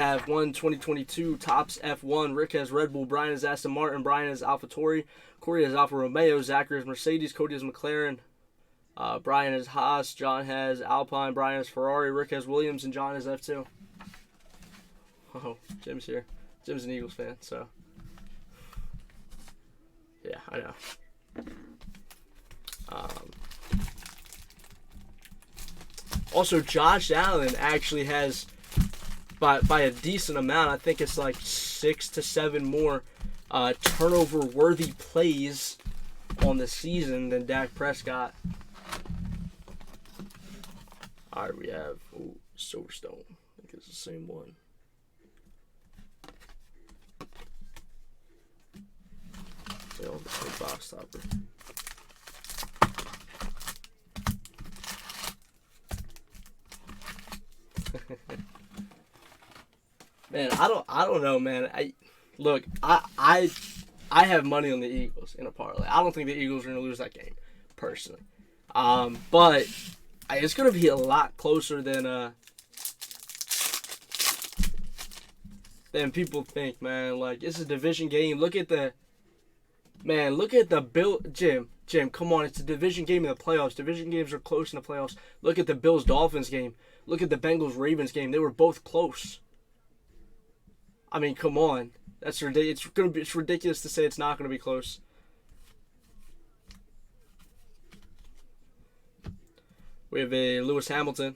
have one 2022 Tops F1. Rick has Red Bull, Brian has Aston Martin, Brian has AlphaTauri, Corey has Alfa Romeo, Zachary has Mercedes, Cody has McLaren, Brian has Haas, John has Alpine, Brian has Ferrari, Rick has Williams, and John has F2. Oh, Jim's here. Jim's an Eagles fan, so yeah, I know. Also, Josh Allen actually has, by a decent amount, I think it's like 6 to 7 more turnover-worthy plays on the season than Dak Prescott. All right, we have Silverstone. I think it's the same one. They all the same box topper. Man, I don't know, man. I have money on the Eagles in a parlay. I don't think the Eagles are gonna lose that game, personally. But it's gonna be a lot closer than people think, man. Like, it's a division game. Look at the Bill. Jim, come on. It's a division game in the playoffs. Division games are close in the playoffs. Look at the Bills-Dolphins game. Look at the Bengals-Ravens game. They were both close. I mean, come on. That's ridiculous. It's ridiculous to say it's not going to be close. We have a Lewis Hamilton.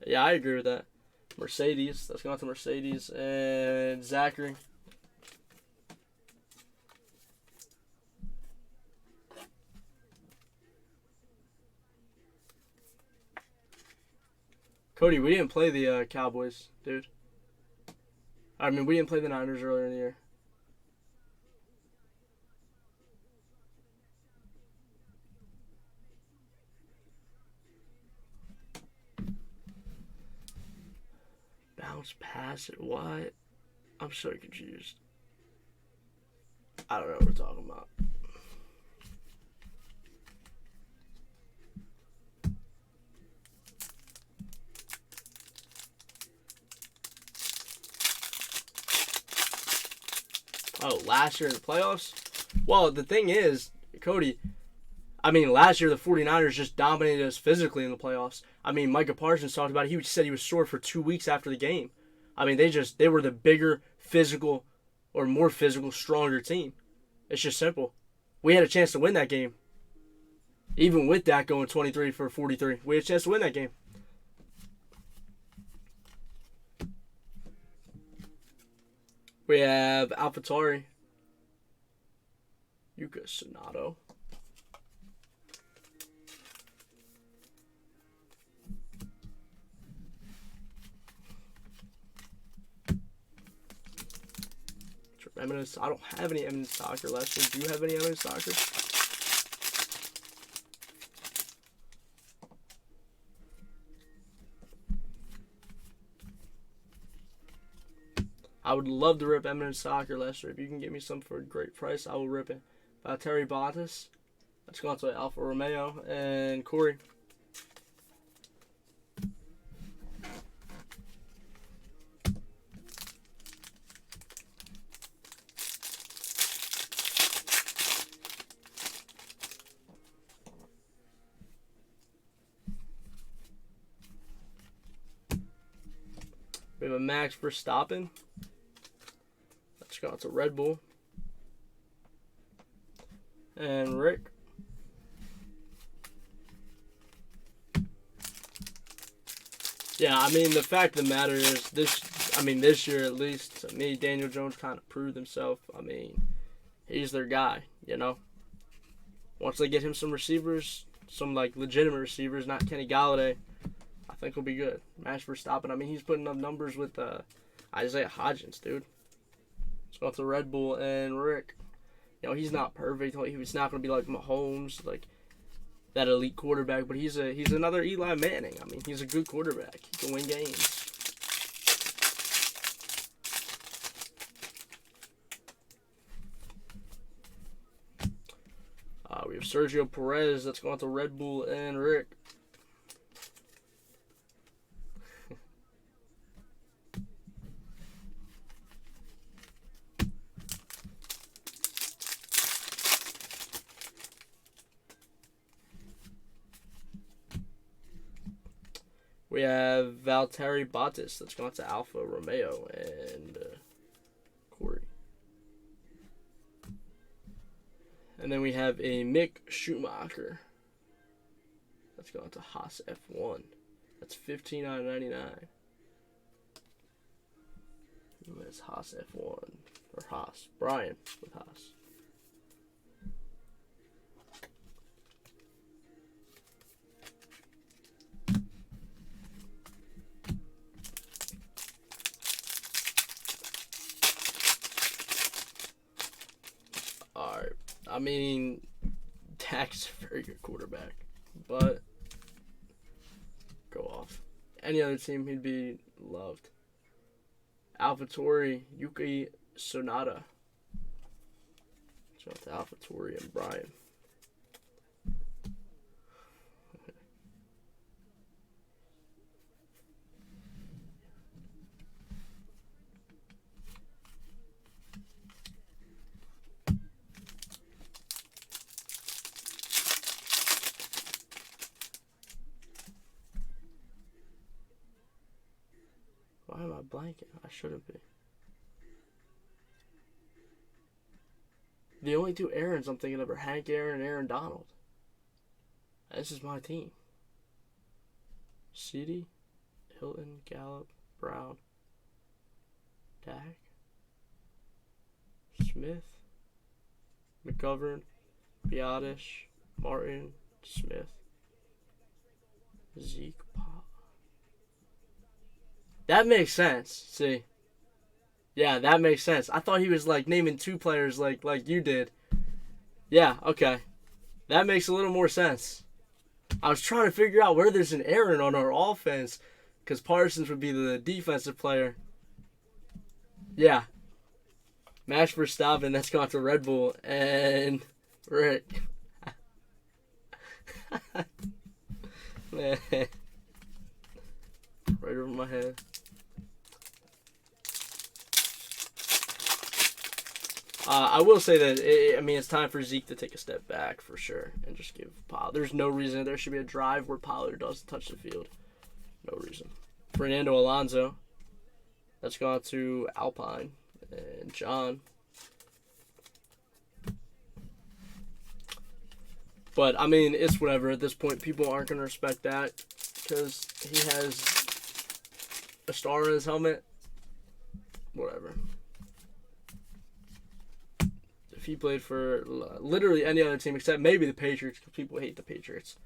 Yeah, I agree with that. Mercedes. Let's go on to Mercedes. And Zachary. Cody, we didn't play the Cowboys, dude. I mean, we didn't play the Niners earlier in the year. Bounce pass it. What? I'm so confused. I don't know what we're talking about. Oh, last year in the playoffs? Well, the thing is, Cody, I mean, last year the 49ers just dominated us physically in the playoffs. I mean, Micah Parsons talked about it. He said he was sore for 2 weeks after the game. I mean, they were the bigger, physical, or more physical, stronger team. It's just simple. We had a chance to win that game. Even with that going 23 for 43. We had a chance to win that game. We have AlphaTauri. Yuka Tsunoda. Eminence. I don't have any Eminence Soccer left. Do you have any Eminence Soccer? I would love to rip Eminence Soccer, Lester. If you can get me some for a great price, I will rip it. Terry Bottas. Let's go on to Alfa Romeo and Corey. We have a Max Verstappen. Let's go out to Red Bull. And Rick. Yeah, I mean, the fact of the matter is, this year at least, to me, Daniel Jones kind of proved himself. I mean, he's their guy, you know. Once they get him some receivers, some, like, legitimate receivers, not Kenny Galladay, I think he'll be good. Max Verstappen, I mean, he's putting up numbers with Isaiah Hodgins, dude. Let's go to Red Bull and Rick. You know, he's not perfect. He's not going to be like Mahomes, like that elite quarterback, but he's another Eli Manning. I mean, he's a good quarterback. He can win games. We have Sergio Perez. That's going to Red Bull and Rick. We have Valtteri Bottas. That's going to Alfa Romeo and Corey. And then we have a Mick Schumacher. That's going to Haas F1. That's 15 out of 99. That's Haas F1. Or Haas. Brian with Haas. Alright. I mean, Dak's a very good quarterback. But, go off. Any other team, he'd be loved. AlphaTauri, Yuki Tsunoda. Shout out to AlphaTauri and Brian. Why am I blanking? I shouldn't be. The only two Aarons I'm thinking of are Hank Aaron and Aaron Donald. This is my team. Ceedee, Hilton, Gallup, Brown, Dak, Smith, McGovern, Biotish, Martin, Smith, Zeke, Pop. That makes sense. See. Yeah, that makes sense. I thought he was like naming two players like you did. Yeah, okay. That makes a little more sense. I was trying to figure out where there's an Aaron on our offense, because Parsons would be the defensive player. Yeah. Max Verstappen, that's gone to Red Bull, and Rick. Man. Right over my head. I will say that, it's time for Zeke to take a step back for sure and just give Pollard. There's no reason there should be a drive where Pollard doesn't touch the field. No reason. Fernando Alonso. That's gone to Alpine. And John. But, it's whatever. At this point, people aren't going to respect that because he has a star in his helmet. Whatever. If he played for literally any other team except maybe the Patriots, because people hate the Patriots,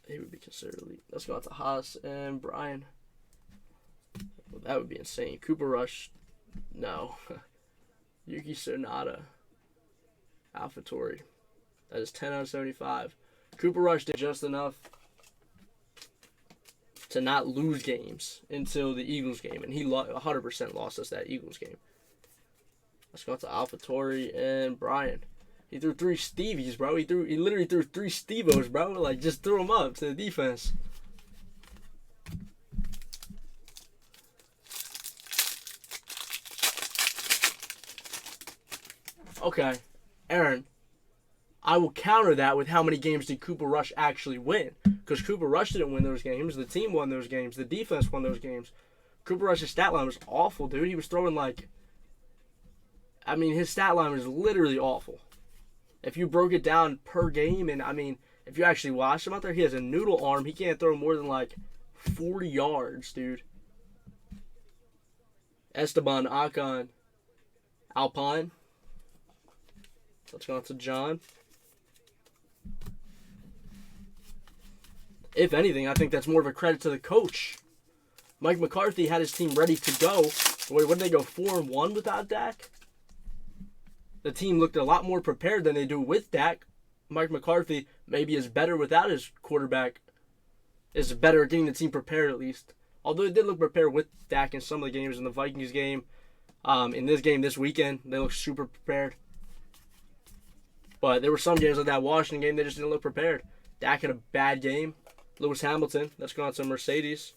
he would be considered elite. Let's go out to Haas and Brian. Well, that would be insane. Cooper Rush, no. Yuki Tsunoda, AlphaTauri. That is 10 out of 75. Cooper Rush did just enough to not lose games until the Eagles game, and he 100% lost us that Eagles game. Let's go to AlphaTauri and Brian. He threw 3 Stevies, bro. He literally threw 3 Stevos, bro. Like, just threw them up to the defense. Okay, Aaron. I will counter that with how many games did Cooper Rush actually win. Because Cooper Rush didn't win those games. The team won those games. The defense won those games. Cooper Rush's stat line was awful, dude. He was throwing his stat line was literally awful. If you broke it down per game, and if you actually watched him out there, he has a noodle arm. He can't throw more than 40 yards, dude. Esteban Ocon, Alpine. Let's go on to John. If anything, I think that's more of a credit to the coach. Mike McCarthy had his team ready to go. Wait, what did they go, 4-1 without Dak? The team looked a lot more prepared than they do with Dak. Mike McCarthy maybe is better without his quarterback. Is better at getting the team prepared at least. Although it did look prepared with Dak in some of the games. In the Vikings game, in this game this weekend, they look super prepared. But there were some games like that Washington game, they just didn't look prepared. Dak had a bad game. Lewis Hamilton, that's gone to Mercedes.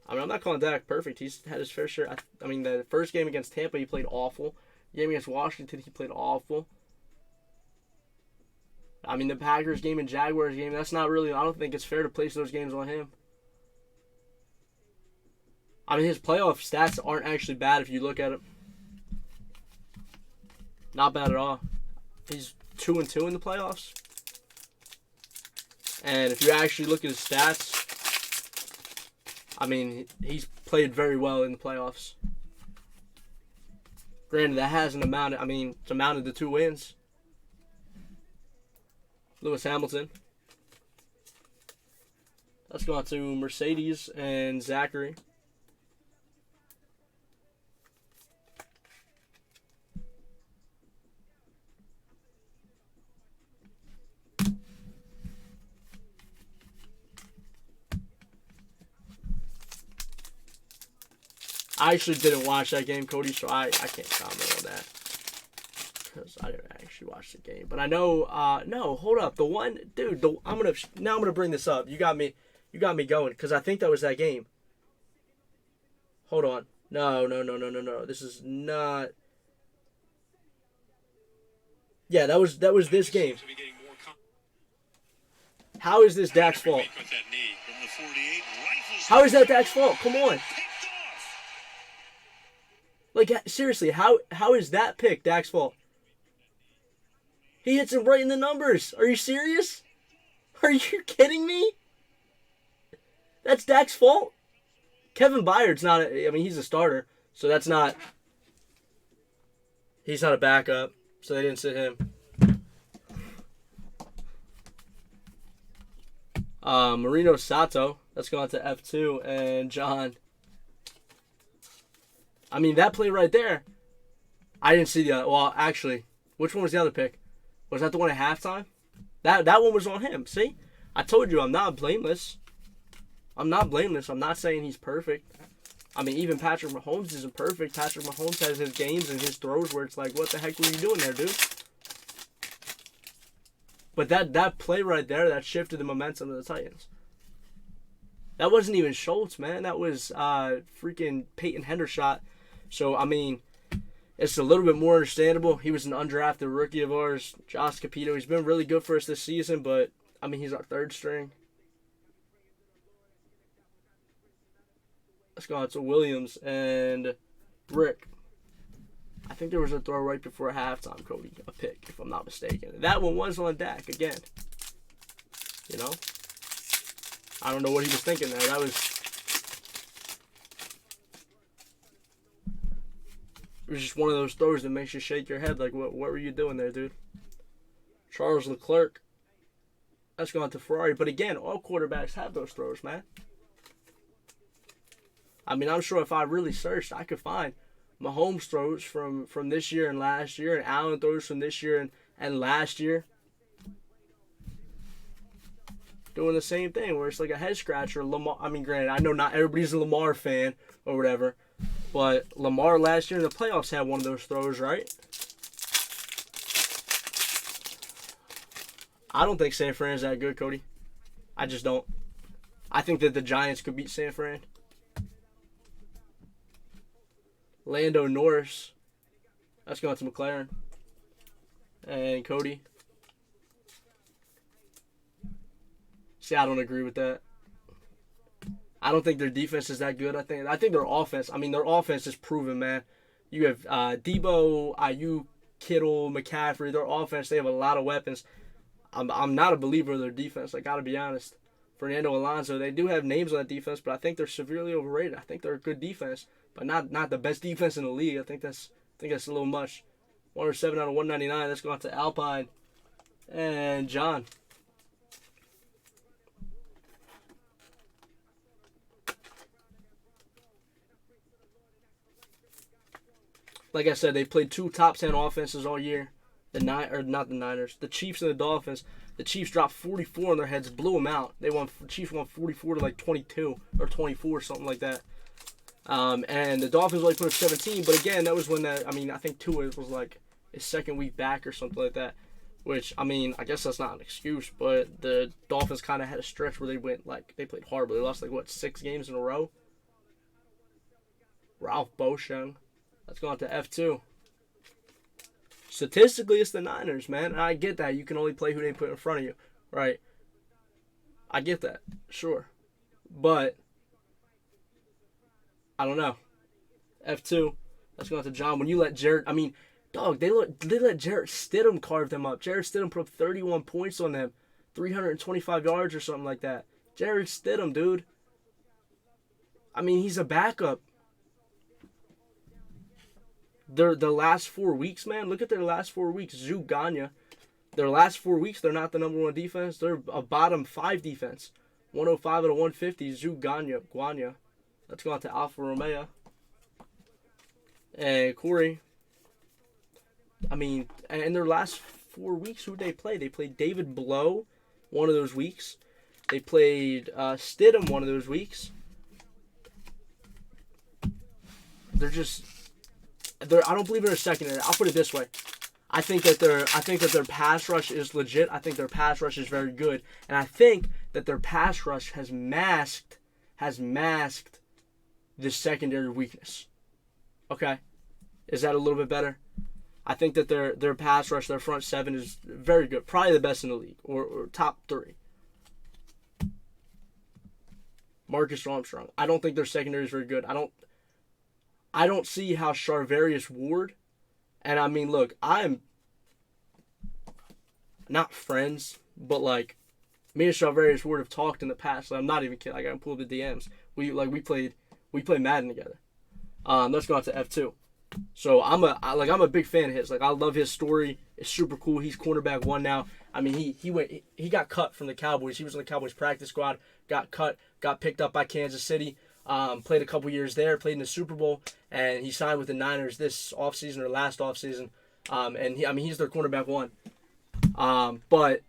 I mean, I'm not calling Dak perfect. He's had his fair share. I mean, the first game against Tampa, he played awful. The game against Washington, he played awful. I mean, the Packers game and Jaguars game, that's not really, I don't think it's fair to place those games on him. I mean, his playoff stats aren't actually bad if you look at it. Not bad at all. He's 2-2 in the playoffs. And if you actually look at his stats, I mean, he's played very well in the playoffs. Granted, that hasn't amounted, I mean, it's amounted to 2 wins. Lewis Hamilton. Let's go on to Mercedes and Zachary. I actually didn't watch that game, Cody, so I can't comment on that. Because I didn't actually watch the game. But I know, no, hold up. The one, dude, I'm gonna bring this up. You got me going, because I think that was that game. Hold on. No. This is not. Yeah, that was this game. How is this Dak's fault? How is that Dak's fault? Come on. Like, seriously, how is that pick Dak's fault? He hits him right in the numbers. Are you serious? Are you kidding me? That's Dak's fault? Kevin Byard's not, I mean, he's a starter, so that's not, he's not a backup, so they didn't sit him. Marino Sato, let's go on to F2, and John. I mean, that play right there, I didn't see the other. Well, actually, which one was the other pick? Was that the one at halftime? That one was on him. See? I told you I'm not blameless. I'm not blameless. I'm not saying he's perfect. I mean, even Patrick Mahomes isn't perfect. Patrick Mahomes has his games and his throws where it's like, what the heck were you doing there, dude? But that play right there, that shifted the momentum of the Titans. That wasn't even Schultz, man. That was freaking Peyton Hendershot. So, I mean, it's a little bit more understandable. He was an undrafted rookie of ours, Josh Capito. He's been really good for us this season, but, I mean, he's our third string. Let's go on to Williams and Rick. I think there was a throw right before halftime, Cody. A pick, if I'm not mistaken. That one was on Dak again. You know? I don't know what he was thinking there. That was... It was just one of those throws that makes you shake your head. Like, what were you doing there, dude? Charles Leclerc. Let's go on to Ferrari. But again, all quarterbacks have those throws, man. I mean, I'm sure if I really searched, I could find Mahomes throws from this year and last year, and Allen throws from this year and last year. Doing the same thing, where it's like a head scratcher. Lamar, I mean, granted, I know not everybody's a Lamar fan or whatever, but Lamar last year in the playoffs had one of those throws, right? I don't think San Fran's that good, Cody. I just don't. I think that the Giants could beat San Fran. Lando Norris. Let's go on to McLaren. And Cody. See, I don't agree with that. I don't think their defense is that good. I think their offense, I mean, their offense is proven, man. You have Debo, Ayuk, Kittle, McCaffrey. Their offense, they have a lot of weapons. I'm not a believer of their defense. I got to be honest. Fernando Alonso, they do have names on that defense, but I think they're severely overrated. I think they're a good defense, but not the best defense in the league. I think that's a little much. 107 out of 199. Let's go on to Alpine and John. Like I said, they played 2 top 10 offenses all year. The Chiefs and the Dolphins. The Chiefs dropped 44 on their heads, blew them out. The Chiefs won 44 to like 22 or 24, something like that. And the Dolphins only put up 17, but again, that was when I think Tua was like his second week back or something like that. Which, I mean, I guess that's not an excuse, but the Dolphins kind of had a stretch where they played horrible. They lost 6 games in a row. Ralph Boschung. Let's go on to F2. Statistically, it's the Niners, man. And I get that. You can only play who they put in front of you, right? I get that, sure. But, I don't know. F2. Let's go on to John. When you let Jarrett, I mean, dog, they let Jarrett Stidham carve them up. Jarrett Stidham put up 31 points on them. 325 yards or something like that. Jarrett Stidham, dude. I mean, he's a backup. The last 4 weeks, man. Look at their last 4 weeks. Zhu Ganya. Their last 4 weeks, they're not the number 1 defense. They're a bottom 5 defense. 105 out of 150. Zhu Ganya. Let's go on to Alfa Romeo. And Corey. I mean, in their last 4 weeks, who did they play? They played David Blow one of those weeks. They played Stidham one of those weeks. I don't believe in their secondary. I'll put it this way. I think that their pass rush is legit. I think their pass rush is very good. And I think that their pass rush has masked this secondary weakness. Okay? Is that a little bit better? I think that their pass rush, their front 7 is very good. Probably the best in the league. Or top 3. Marcus Armstrong. I don't think their secondary is very good. I don't see how Charvarius Ward, and I mean, look, I'm not friends, but me and Charvarius Ward have talked in the past. I'm not even kidding. I can pull up the DMs. We played Madden together. Let's go on to F2. So I'm a big fan of his. I love his story. It's super cool. He's cornerback 1 now. I mean, he got cut from the Cowboys. He was on the Cowboys practice squad. Got cut. Got picked up by Kansas City. Played a couple years there. Played in the Super Bowl, and he signed with the Niners this offseason or last offseason. And he's their cornerback 1. But